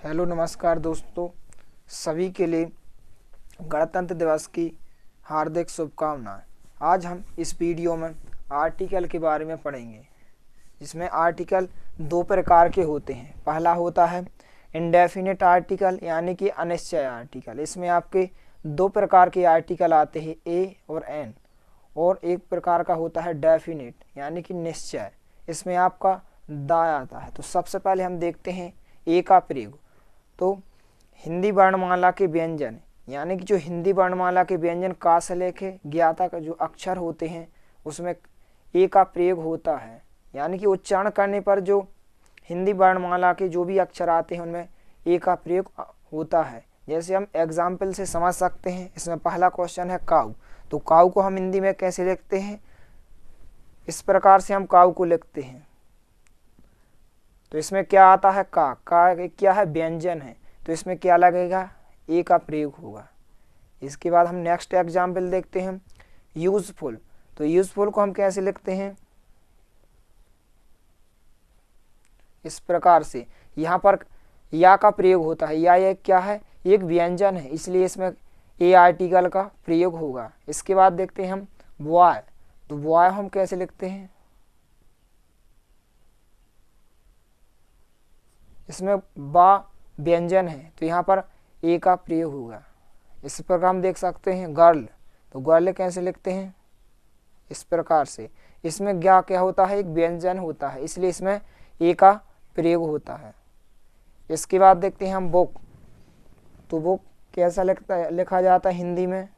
Hello नमस्कार दोस्तों, सभी के लिए गणतंत्र दिवस की हार्दिक शुभकामनाएं। आज हम इस वीडियो में आर्टिकल के बारे में पढ़ेंगे, जिसमें आर्टिकल दो प्रकार के होते हैं। पहला होता है इंडेफिनिट आर्टिकल यानी कि अनिश्चय आर्टिकल। इसमें आपके दो प्रकार के आर्टिकल आते हैं, ए और एन, और एक प्रकार का होता है डेफिनिट यानी कि निश्चय। इसमें आपका दा आता है। तो सबसे पहले हम देखते हैं ए का प्रयोग। तो हिंदी वर्णमाला के व्यंजन यानी कि जो हिंदी वर्णमाला के व्यंजन का से लेके ज्ञाता का जो अक्षर होते हैं उसमें ए का प्रयोग होता है। यानी कि उच्चारण करने पर जो हिंदी वर्णमाला के जो भी अक्षर आते हैं उनमें ए का प्रयोग होता है। जैसे हम एग्जाम्पल से समझ सकते हैं। इसमें पहला क्वेश्चन है काऊ। तो काऊ को हम हिंदी में कैसे लिखते हैं? इस प्रकार से हम काऊ को लिखते हैं। तो इसमें क्या आता है? का क्या है? व्यंजन है। तो इसमें क्या लगेगा? ए का प्रयोग होगा। इसके बाद हम नेक्स्ट एग्जाम्पल देखते हैं यूजफुल। तो यूजफुल को हम कैसे लिखते हैं? इस प्रकार से। यहाँ पर या का प्रयोग होता है। या ये क्या है? एक व्यंजन है, इसलिए इसमें ए आर्टिकल का प्रयोग होगा। इसके बाद देखते हैं हम बॉय। तो बॉय हम कैसे लिखते हैं? इसमें बा व्यंजन है, तो यहाँ पर ए का प्रयोग होगा। इस प्रकार हम देख सकते हैं गर्ल। तो गर्ल कैसे लिखते हैं? इस प्रकार से। इसमें क्या होता है? एक व्यंजन होता है, इसलिए इसमें ए का प्रयोग होता है। इसके बाद देखते हैं हम बुक। तो बुक कैसा लिखा जाता है हिंदी में?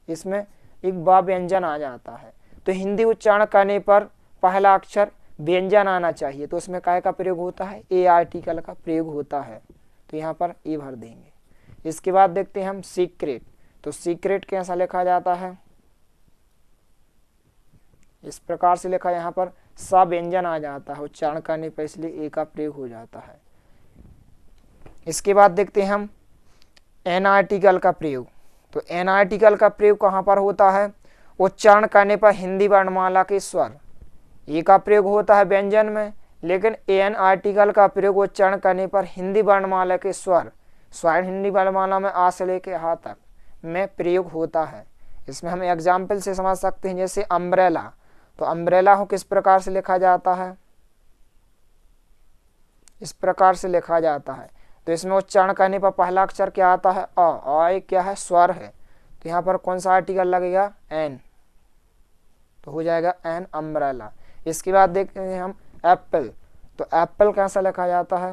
इसमें एक बा व्यंजन आ जाता है। तो हिंदी उच्चारण करने पर पहला अक्षर व्यंजन आना चाहिए, तो उसमें काय का प्रयोग होता है? ए आर्टिकल का प्रयोग होता है। तो यहाँ पर ए भर देंगे। इसके बाद देखते हैं हम सीक्रेट। तो सीक्रेट कैसा लिखा जाता है? इस प्रकार से लिखा। यहाँ पर सा व्यंजन आ जाता है उच्चारण करने पर, इसलिए ए का प्रयोग हो जाता है। इसके बाद देखते हैं हम एन आर्टिकल का प्रयोग। तो एन आर्टिकल का प्रयोग कहाँ पर होता है? उच्चारण करने पर हिंदी वर्णमाला के स्वर। ए का प्रयोग होता है व्यंजन में, लेकिन एन आर्टिकल का प्रयोग उच्चारण करने पर हिंदी वर्णमाला के स्वर हिंदी वर्णमाला में आ से लेके हा तक में प्रयोग होता है। इसमें हम एग्जाम्पल से समझ सकते हैं, जैसे अम्ब्रेला। तो अम्ब्रेला को किस प्रकार से लिखा जाता है? इस प्रकार से लिखा जाता है। तो इसमें उच्चारण करने पर पहला अक्षर क्या आता है? अ क्या है? स्वर है। तो यहाँ पर कौन सा आर्टिकल लगेगा? एन। तो हो जाएगा एन अम्ब्रेला। इसके बाद देखते हैं हम एप्पल। तो एप्पल कैसा लिखा जाता है?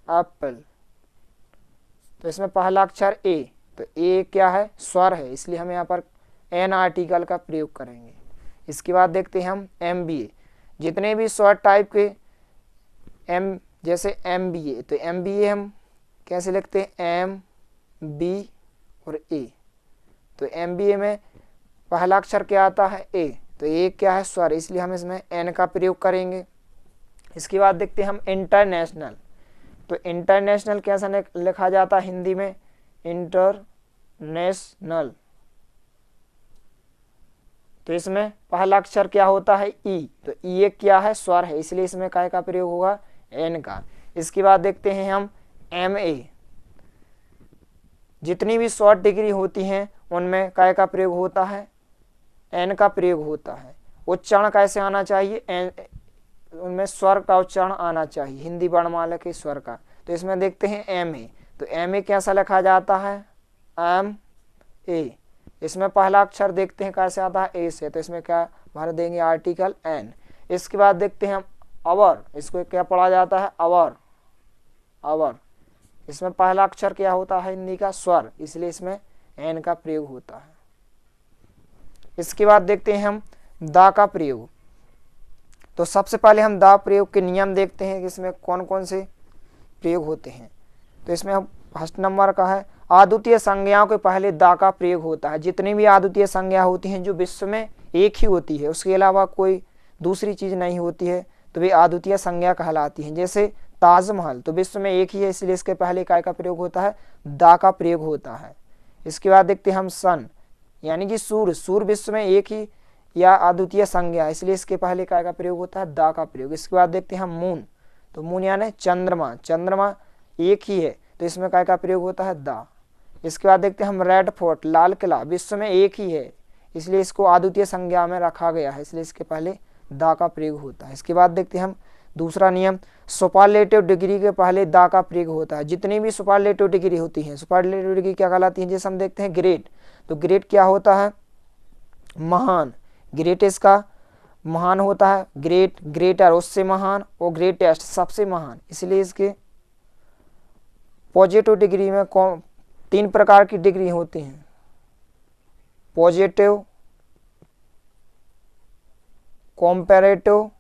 एप्पल। तो इसमें पहला अक्षर ए। तो ए क्या है? स्वर है, इसलिए हम यहाँ पर एन आर्टिकल का प्रयोग करेंगे। इसके बाद देखते हैं हम MBA। जितने भी शॉर्ट टाइप के जैसे MBA, तो MBA हम कैसे लिखते हैं? M B और A। तो MBA में पहला अक्षर क्या आता है? ए। तो ए क्या है? स्वर, इसलिए हम इसमें एन का प्रयोग करेंगे। इसके बाद देखते हैं हम इंटरनेशनल। तो इंटरनेशनल कैसा लिखा जाता है हिंदी में? इंटरनेशनल। तो इसमें पहला अक्षर क्या होता है? ई। तो ई क्या है? स्वर है, इसलिए इसमें काय का प्रयोग होगा? एन का। इसके बाद देखते हैं हम MA। जितनी भी शॉर्ट डिग्री होती हैं उनमें काय का प्रयोग होता है? एन का प्रयोग होता है। उच्चारण कैसे आना चाहिए? उनमें स्वर का उच्चारण आना चाहिए, हिंदी वर्णमाला के स्वर का। तो इसमें देखते हैं MA। तो MA कैसा लिखा जाता है? MA। इसमें पहला अक्षर देखते हैं कैसे आता है? ए से। तो इसमें क्या भर देंगे? Article an. इसके बाद देखते हैं हम अवर। इसको क्या पढ़ा जाता है? अवर। अवर। इसमें पहला अक्षर क्या होता है हिंदी का? स्वर, इसलिए इसमें एन का प्रयोग होता है। इसके बाद देखते हैं हम दा का प्रयोग। तो सबसे पहले हम दा प्रयोग के नियम देखते हैं कि इसमें कौन कौन से प्रयोग होते हैं। तो इसमें हम फर्स्ट नंबर का है आद्वितीय संज्ञाओं के पहले दा का प्रयोग होता है। जितनी भी आद्वितीय संज्ञा होती हैं जो विश्व में एक ही होती है, उसके अलावा कोई दूसरी चीज नहीं होती है, तो वे आद्वितीय संज्ञा कहलाती हैं। जैसे ताजमहल, तो विश्व में एक ही है, इसलिए इसके पहले काय का प्रयोग होता है? दा का प्रयोग होता है। इसके बाद देखते हैं हम सन यानी कि सूर्य विश्व में एक ही या अद्वितीय संज्ञा, इसलिए इसके पहले काय का प्रयोग होता है? दा का प्रयोग। इसके बाद देखते हैं हम मून। तो मून यानी चंद्रमा। चंद्रमा एक ही है, तो इसमें काय का प्रयोग होता है द। इसके बाद देखते हैं हम रेड फोर्ट, लाल किला विश्व में एक ही है, इसलिए इसको अद्वितीय संज्ञा में रखा गया है, इसलिए इसके पहले द का प्रयोग होता है। इसके बाद देखते हैं हम दूसरा नियम, सुपरलेटिव डिग्री के पहले द का प्रयोग होता है। जितनी भी सुपरलेटिव डिग्री होती है, सुपरलेटिव डिग्री क्या कहलाती है, जैसे हम देखते हैं ग्रेट, तो ग्रेट क्या होता है, महान। ग्रेट इसका महान होता है, ग्रेट, ग्रेटर उससे महान, और ग्रेटेस्ट सबसे महान। इसलिए इसके पॉजिटिव डिग्री में 3 प्रकार की डिग्री होती हैं, पॉजिटिव, कॉम्पैरेटिव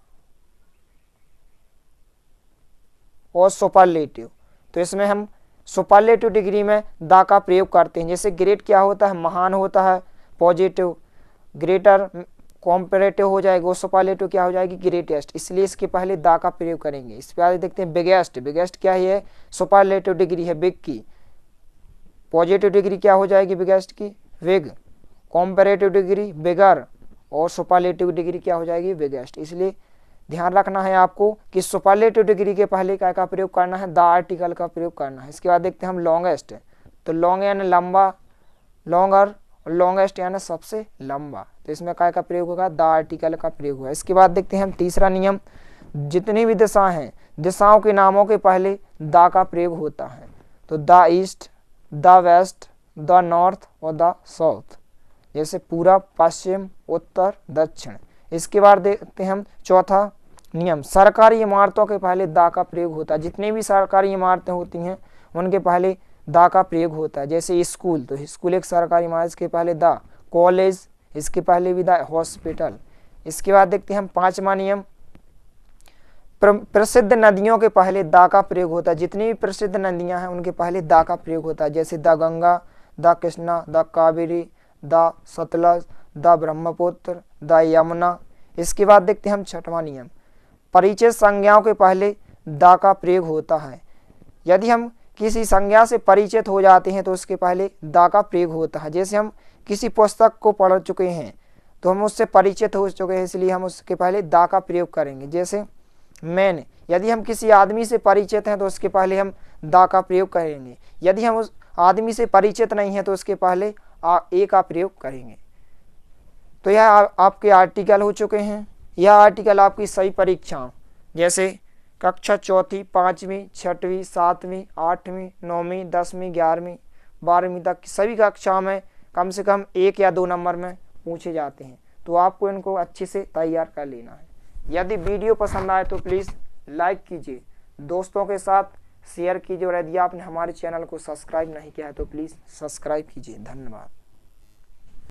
और सुपरलेटिव। तो इसमें हम सुपरलेटिव डिग्री में द का प्रयोग करते हैं। जैसे ग्रेट क्या होता है, महान होता है, पॉजिटिव ग्रेटर, कॉम्पैरेटिव हो जाएगा, और सुपरलेटिव क्या हो जाएगी, ग्रेटेस्ट, इसलिए इसके पहले द का प्रयोग करेंगे। इस पर देखते हैं बिगेस्ट, बिगेस्ट क्या है, सुपरलेटिव डिग्री है बिग की, पॉजिटिव डिग्री क्या हो जाएगी बिगेस्ट की, बिग, कॉम्पैरेटिव डिग्री बिगर, और सुपरलेटिव डिग्री क्या हो जाएगी, बिगेस्ट। इसलिए ध्यान रखना है आपको कि सुपरलेटिव डिग्री के पहले क्या का प्रयोग करना है, द आर्टिकल का प्रयोग करना है। इसके बाद देखते हैं हम लॉन्गेस्ट, तो लॉन्ग यानी लंबा, लॉन्गर, लॉन्गेस्ट यानी सबसे लंबा, तो इसमें काय का प्रयोग होगा, द आर्टिकल का प्रयोग होगा। इसके बाद देखते हैं हम तीसरा नियम, जितनी भी दिशा हैं, दिशाओं के नामों के पहले द का प्रयोग होता है। तो the east, the west, the north और द साउथ, जैसे पूरब, पश्चिम, उत्तर, दक्षिण। इसके बाद देखते हैं हम चौथा नियम, सरकारी इमारतों के पहले द का प्रयोग होता है। जितनी भी सरकारी इमारतें होती हैं उनके पहले द का प्रयोग होता है। जैसे स्कूल, तो स्कूल एक सरकारी इमारत, इसके पहले द, कॉलेज इसके पहले भी द, हॉस्पिटल। इसके बाद देखते हैं हम पांचवा नियम, प्रसिद्ध नदियों के पहले द का प्रयोग होता है। जितनी भी प्रसिद्ध नदियां हैं उनके पहले द का प्रयोग होता है। जैसे the Ganga, the Krishna, the Kaveri, the Sutlej, the Brahmaputra, the Yamuna. इसके बाद देखते हैं हम छठवां नियम, परिचय संज्ञाओं के पहले द का प्रयोग होता है। यदि हम किसी संज्ञा से परिचित हो जाते हैं तो उसके पहले द का प्रयोग होता है। जैसे हम किसी पुस्तक को पढ़ चुके हैं तो हम उससे परिचित हो चुके हैं, इसलिए हम उसके पहले द का प्रयोग करेंगे। जैसे मैन, यदि हम किसी आदमी से परिचित हैं तो उसके पहले हम द का प्रयोग करेंगे। यदि हम उस आदमी से परिचित नहीं हैं तो उसके पहले ए का प्रयोग करेंगे। तो यह आपके आर्टिकल हो चुके हैं। यह आर्टिकल आपकी सही परीक्षाओं जैसे कक्षा 4वीं, 5वीं, 6वीं, 7वीं, 8वीं, 9वीं, 10वीं, 11वीं, 12वीं तक की सभी कक्षाओं में कम से कम 1 या 2 नंबर में पूछे जाते हैं। तो आपको इनको अच्छे से तैयार कर लेना है। यदि वीडियो पसंद आए तो प्लीज़ लाइक कीजिए, दोस्तों के साथ शेयर कीजिए, और यदि आपने हमारे चैनल को सब्सक्राइब नहीं किया है तो प्लीज़ सब्सक्राइब कीजिए। धन्यवाद।